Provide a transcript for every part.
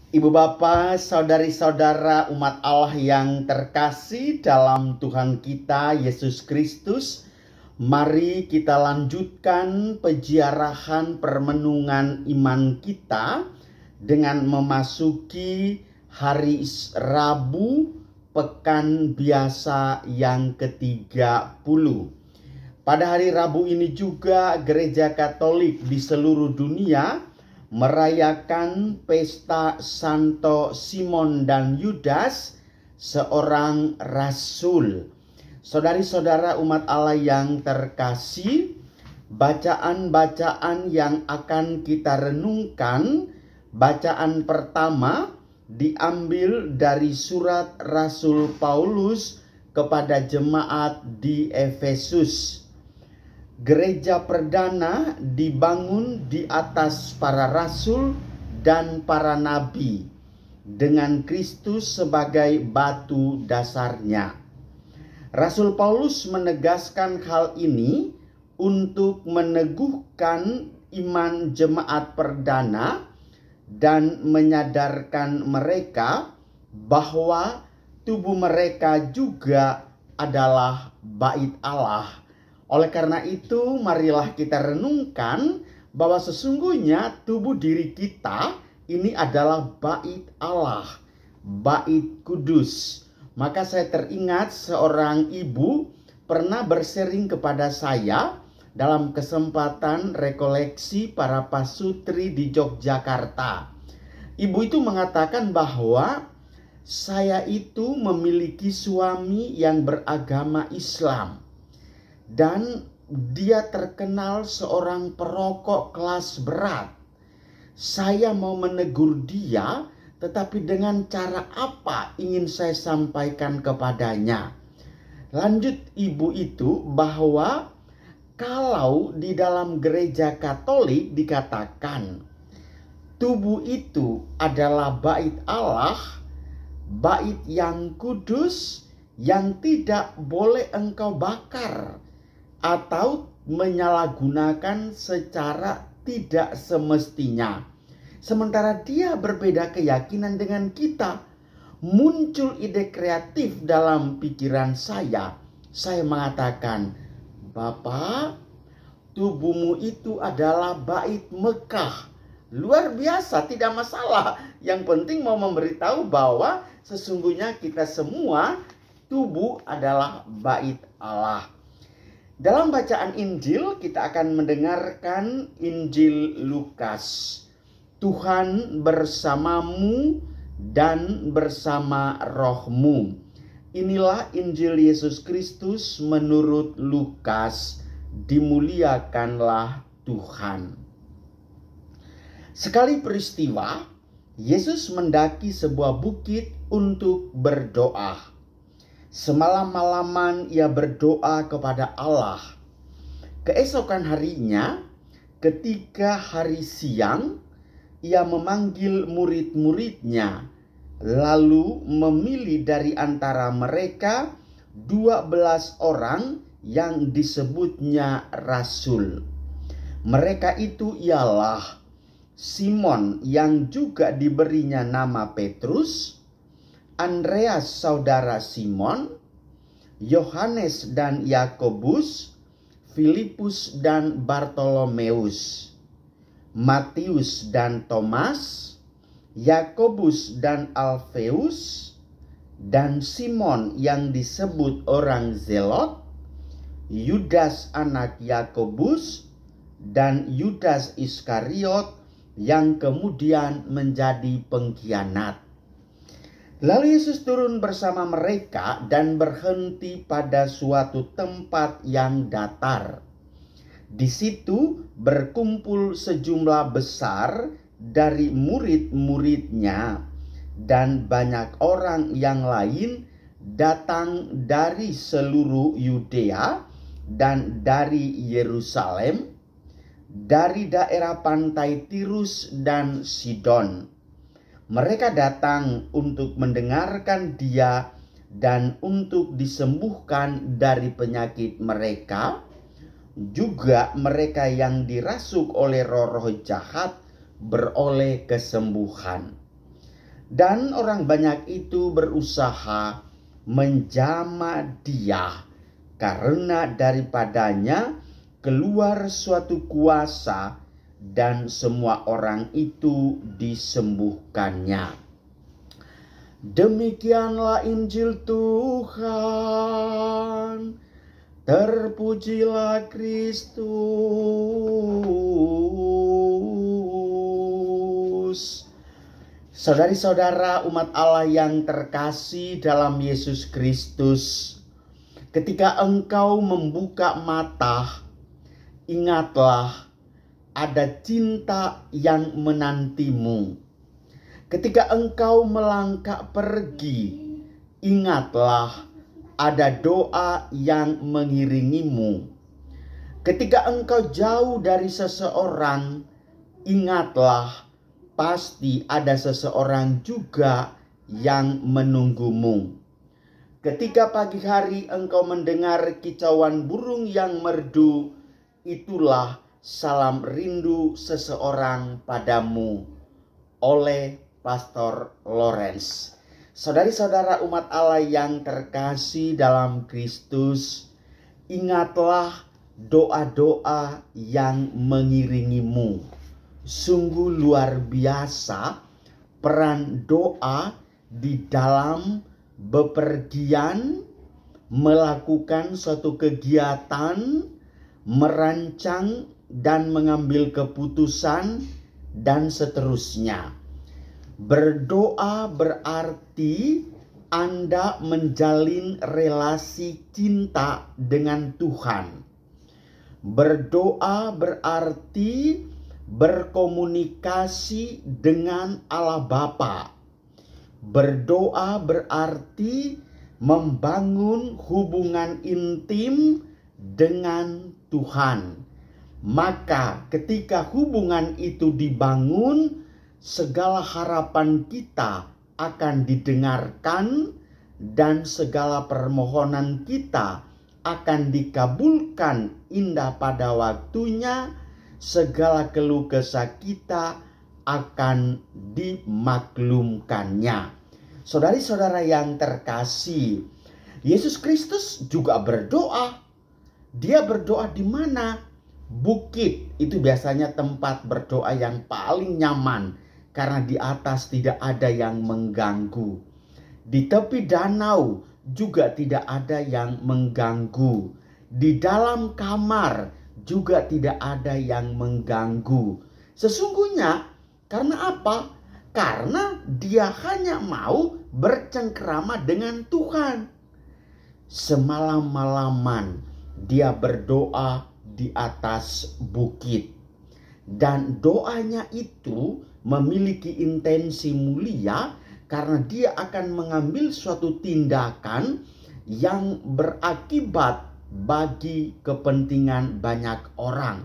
Ibu Bapa, saudari-saudara umat Allah yang terkasih dalam Tuhan kita Yesus Kristus, mari kita lanjutkan peziarahan permenungan iman kita dengan memasuki hari Rabu pekan biasa yang ke-30. Pada hari Rabu ini juga Gereja Katolik di seluruh dunia merayakan pesta Santo Simon dan Yudas, seorang rasul. Saudari-saudara umat Allah yang terkasih, bacaan-bacaan yang akan kita renungkan, bacaan pertama diambil dari surat Rasul Paulus kepada jemaat di Efesus. Gereja perdana dibangun di atas para rasul dan para nabi dengan Kristus sebagai batu dasarnya. Rasul Paulus menegaskan hal ini untuk meneguhkan iman jemaat perdana dan menyadarkan mereka bahwa tubuh mereka juga adalah bait Allah. Oleh karena itu, marilah kita renungkan bahwa sesungguhnya tubuh diri kita ini adalah bait Allah, bait kudus. Maka saya teringat seorang ibu pernah bersering kepada saya dalam kesempatan rekoleksi para pasutri di Yogyakarta. Ibu itu mengatakan bahwa saya itu memiliki suami yang beragama Islam. Dan dia terkenal seorang perokok kelas berat. Saya mau menegur dia, tetapi dengan cara apa ingin saya sampaikan kepadanya? Lanjut ibu itu bahwa kalau di dalam gereja Katolik dikatakan tubuh itu adalah bait Allah, bait yang kudus yang tidak boleh engkau bakar atau menyalahgunakan secara tidak semestinya. Sementara dia berbeda keyakinan dengan kita. Muncul ide kreatif dalam pikiran saya. Saya mengatakan, Bapak, tubuhmu itu adalah bait Mekah. Luar biasa, tidak masalah. Yang penting mau memberitahu bahwa sesungguhnya kita semua tubuh adalah bait Allah. Dalam bacaan Injil kita akan mendengarkan Injil Lukas. Tuhan bersamamu dan bersama rohmu. Inilah Injil Yesus Kristus menurut Lukas. Dimuliakanlah Tuhan. Sekali peristiwa, Yesus mendaki sebuah bukit untuk berdoa. Semalam-malaman ia berdoa kepada Allah. Keesokan harinya, ketika hari siang, ia memanggil murid-muridnya, lalu memilih dari antara mereka 12 orang yang disebutnya rasul. Mereka itu ialah Simon yang juga diberinya nama Petrus, Andreas saudara Simon, Yohanes dan Yakobus, Filipus dan Bartolomeus, Matius dan Thomas, Yakobus dan Alfeus, dan Simon yang disebut orang Zelot, Yudas anak Yakobus, dan Yudas Iskariot yang kemudian menjadi pengkhianat. Lalu Yesus turun bersama mereka dan berhenti pada suatu tempat yang datar. Di situ berkumpul sejumlah besar dari murid-muridnya dan banyak orang yang lain datang dari seluruh Yudea dan dari Yerusalem, dari daerah pantai Tirus dan Sidon. Mereka datang untuk mendengarkan dia dan untuk disembuhkan dari penyakit mereka. Juga mereka yang dirasuk oleh roh-roh jahat beroleh kesembuhan. Dan orang banyak itu berusaha menjamah dia, karena daripadanya keluar suatu kuasa dan semua orang itu disembuhkannya. Demikianlah Injil Tuhan. Terpujilah Kristus. Saudari-saudara umat Allah yang terkasih dalam Yesus Kristus, ketika engkau membuka mata, ingatlah ada cinta yang menantimu. Ketika engkau melangkah pergi, ingatlah ada doa yang mengiringimu. Ketika engkau jauh dari seseorang, ingatlah pasti ada seseorang juga yang menunggumu. Ketika pagi hari engkau mendengar kicauan burung yang merdu, itulah salam rindu seseorang padamu, oleh Pastor Lawrence. Saudari-saudara umat Allah yang terkasih dalam Kristus, ingatlah doa-doa yang mengiringimu. Sungguh luar biasa peran doa di dalam bepergian, melakukan suatu kegiatan, merancang dan mengambil keputusan, dan seterusnya. Berdoa berarti Anda menjalin relasi cinta dengan Tuhan. Berdoa berarti berkomunikasi dengan Allah Bapa. Berdoa berarti membangun hubungan intim dengan Tuhan. Maka ketika hubungan itu dibangun, segala harapan kita akan didengarkan dan segala permohonan kita akan dikabulkan indah pada waktunya. Segala keluh kesah kita akan dimaklumkannya. Saudari-saudara yang terkasih, Yesus Kristus juga berdoa. Dia berdoa di mana? Bukit itu biasanya tempat berdoa yang paling nyaman karena di atas tidak ada yang mengganggu. Di tepi danau juga tidak ada yang mengganggu. Di dalam kamar juga tidak ada yang mengganggu. Sesungguhnya karena apa? Karena dia hanya mau bercengkrama dengan Tuhan. Semalam-malaman dia berdoa di atas bukit. Dan doanya itu memiliki intensi mulia karena dia akan mengambil suatu tindakan yang berakibat bagi kepentingan banyak orang.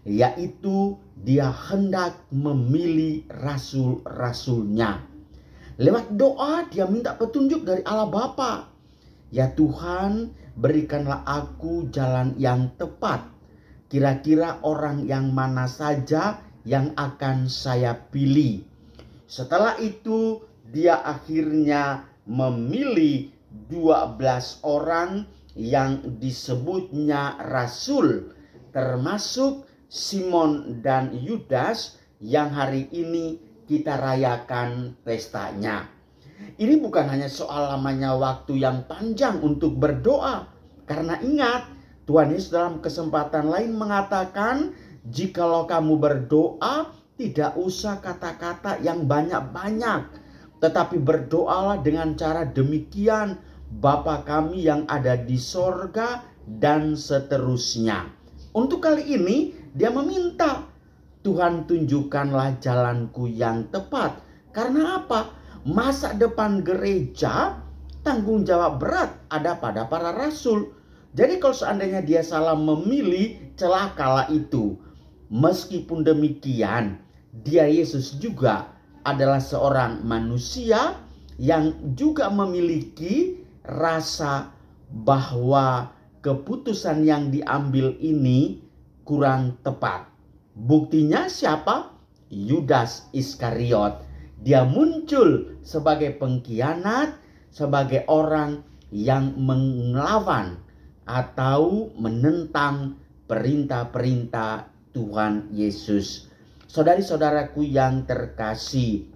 Yaitu dia hendak memilih rasul-rasulnya. Lewat doa dia minta petunjuk dari Allah Bapa. Ya Tuhan, berikanlah aku jalan yang tepat. Kira-kira orang yang mana saja yang akan saya pilih. Setelah itu dia akhirnya memilih 12 orang yang disebutnya rasul. Termasuk Simon dan Yudas yang hari ini kita rayakan pestanya. Ini bukan hanya soal lamanya waktu yang panjang untuk berdoa. Karena ingat, Tuhan Yesus dalam kesempatan lain mengatakan, jikalau kamu berdoa, tidak usah kata-kata yang banyak-banyak. Tetapi berdoalah dengan cara demikian, Bapa kami yang ada di sorga, dan seterusnya. Untuk kali ini, dia meminta, Tuhan tunjukkanlah jalanku yang tepat. Karena apa? Masa depan gereja, tanggung jawab berat ada pada para rasul. Jadi kalau seandainya dia salah memilih, celakalah itu. Meskipun demikian, dia Yesus juga adalah seorang manusia yang juga memiliki rasa bahwa keputusan yang diambil ini kurang tepat. Buktinya siapa? Yudas Iskariot. Dia muncul sebagai pengkhianat, sebagai orang yang melawan atau menentang perintah-perintah Tuhan Yesus. Saudari-saudaraku yang terkasih,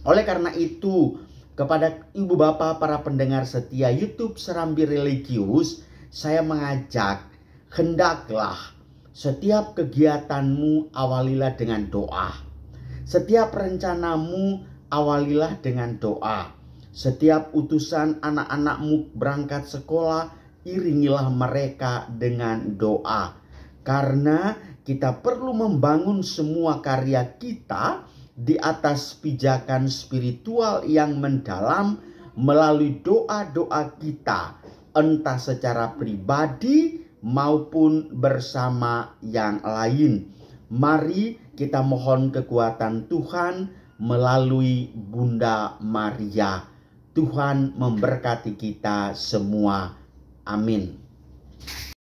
oleh karena itu, kepada ibu bapak para pendengar setia YouTube Serambi Religius, saya mengajak, hendaklah setiap kegiatanmu awalilah dengan doa. Setiap rencanamu awalilah dengan doa. Setiap utusan anak-anakmu berangkat sekolah, iringilah mereka dengan doa. Karena kita perlu membangun semua karya kita di atas pijakan spiritual yang mendalam melalui doa-doa kita, entah secara pribadi maupun bersama yang lain. Mari kita mohon kekuatan Tuhan melalui Bunda Maria. Tuhan memberkati kita semua. Amin.